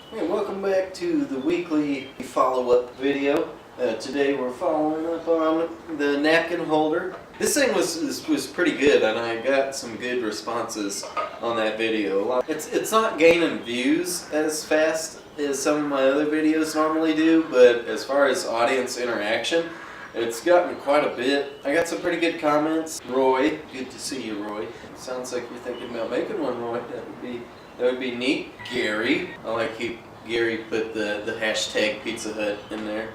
Hey, welcome back to the weekly follow-up video. Today we're following up on the napkin holder. This thing was pretty good, and I got some good responses on that video. It's not gaining views as fast as some of my other videos normally do, but as far as audience interaction, it's gotten quite a bit. I got some pretty good comments. Roy, good to see you, Roy. Sounds like you're thinking about making one, Roy. That would be neat. Gary, I like Gary put the hashtag Pizza Hut in there.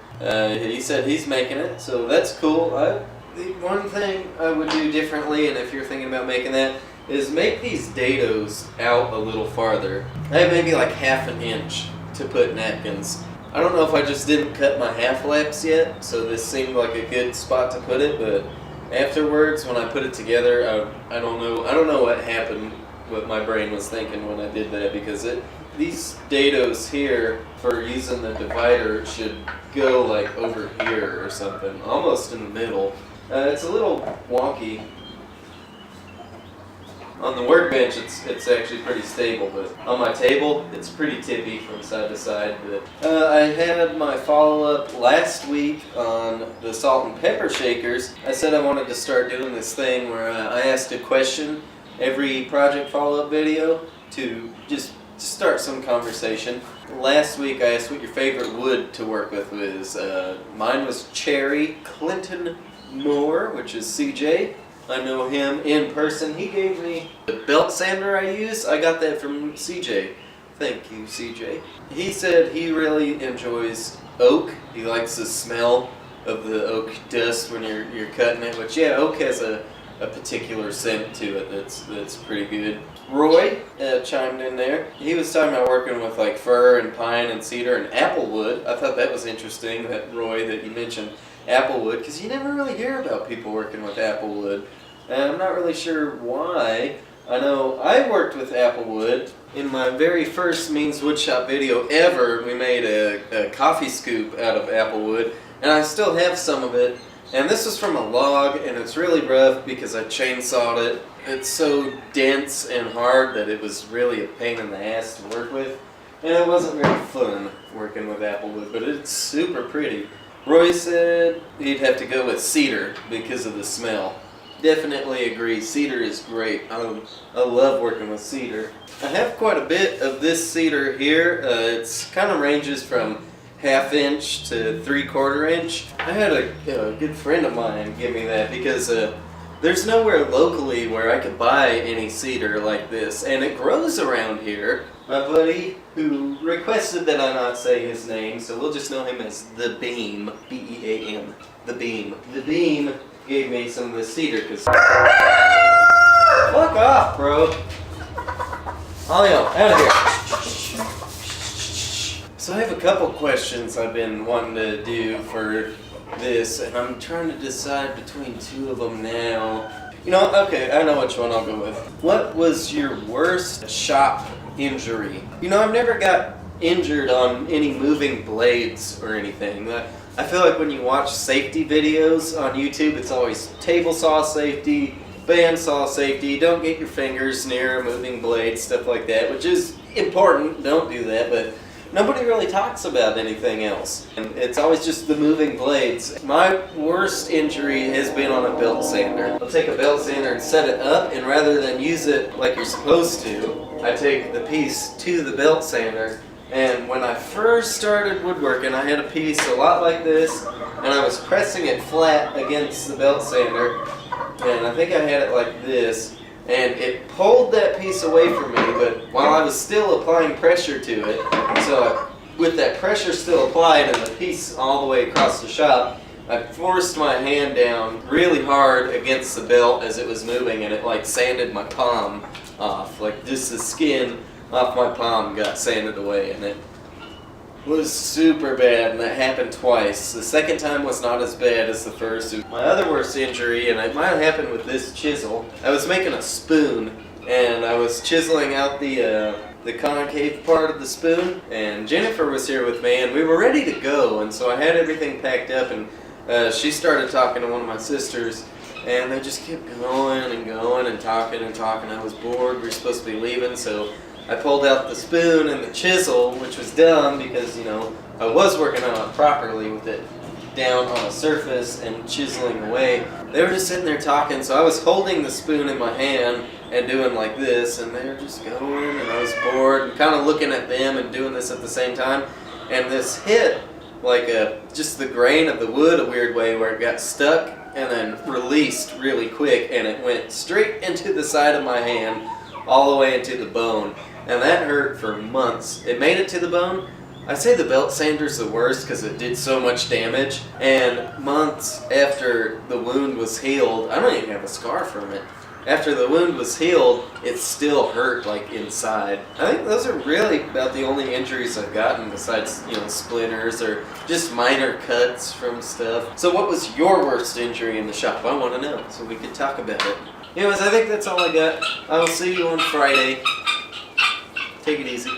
He said he's making it, so that's cool. The one thing I would do differently, and if you're thinking about making that, is make these dados out a little farther. I have maybe like half an inch to put napkins. I don't know if I just didn't cut my half laps yet, so this seemed like a good spot to put it, but afterwards when I put it together, I don't know what happened, what my brain was thinking when I did that, because these dados here for using the divider should go like over here or something, almost in the middle. It's a little wonky. On the workbench it's actually pretty stable, but on my table it's pretty tippy from side to side. But I had my follow-up last week on the salt and pepper shakers. I said I wanted to start doing this thing where I asked a question every project follow-up video to just start some conversation. Last week I asked what your favorite wood to work with was. Mine was cherry. Clinton Moore, which is CJ. I know him in person. He gave me the belt sander I use. I got that from CJ. Thank you, CJ. He said he really enjoys oak. He likes the smell of the oak dust when you're cutting it, which, yeah, oak has a particular scent to it that's pretty good. Roy chimed in there. He was talking about working with like fir and pine and cedar and applewood. I thought that was interesting, that Roy, that you mentioned applewood, because you never really hear about people working with applewood. And I'm not really sure why. I know I worked with applewood. In my very first Means Woodshop video ever, we made a coffee scoop out of applewood, and I still have some of it. And this was from a log, and it's really rough because I chainsawed it. It's so dense and hard that it was really a pain in the ass to work with. And it wasn't very fun working with applewood, but it's super pretty. Roy said he'd have to go with cedar because of the smell. Definitely agree, cedar is great. I love working with cedar. I have quite a bit of this cedar here. It's kind of ranges from 1/2 inch to 3/4 inch. I had a good friend of mine give me that because there's nowhere locally where I could buy any cedar like this, and it grows around here. My buddy, who requested that I not say his name, so we'll just know him as The Beam, B-E-A-M, The Beam. The Beam gave me some of the cedar, because... Fuck off, bro! Olio, out of here! So I have a couple questions I've been wanting to do for this, and I'm trying to decide between two of them now. You know, okay, I know which one I'll go with. What was your worst shop injury? You know, I've never got injured on any moving blades or anything. I feel like when you watch safety videos on YouTube, it's always table saw safety, bandsaw safety, don't get your fingers near a moving blade, stuff like that, which is important, don't do that, but nobody really talks about anything else. And it's always just the moving blades. My worst injury has been on a belt sander. I'll take a belt sander and set it up, and rather than use it like you're supposed to, I take the piece to the belt sander. And when I first started woodworking, I had a piece a lot like this, and I was pressing it flat against the belt sander, and I think I had it like this, and it pulled that piece away from me, but while I was still applying pressure to it, so with that pressure still applied and the piece all the way across the shop, I forced my hand down really hard against the belt as it was moving, and it like sanded my palm off. Like just the skin off my palm got sanded away, and it was super bad, and that happened twice. The second time was not as bad as the first. My other worst injury, and it might have happened with this chisel, I was making a spoon, and I was chiseling out the concave part of the spoon, and Jennifer was here with me, and we were ready to go, and so I had everything packed up, and she started talking to one of my sisters, and they just kept going and talking and talking. I was bored, we were supposed to be leaving, so I pulled out the spoon and the chisel, which was dumb because, you know, I was working on it properly with it down on a surface and chiseling away. They were just sitting there talking, so I was holding the spoon in my hand and doing like this, and they were just going, and I was bored and kind of looking at them and doing this at the same time, and this hit like just the grain of the wood a weird way where it got stuck and then released really quick, and it went straight into the side of my hand all the way into the bone, and that hurt for months. It made it to the bone. I say the belt sander's the worst because it did so much damage, and months after the wound was healed, I don't even have a scar from it. After the wound was healed, it still hurt like inside. I think those are really about the only injuries I've gotten besides, you know, splinters or just minor cuts from stuff. So what was your worst injury in the shop? I want to know so we could talk about it. Anyways, I think that's all I got. I'll see you on Friday. Take it easy.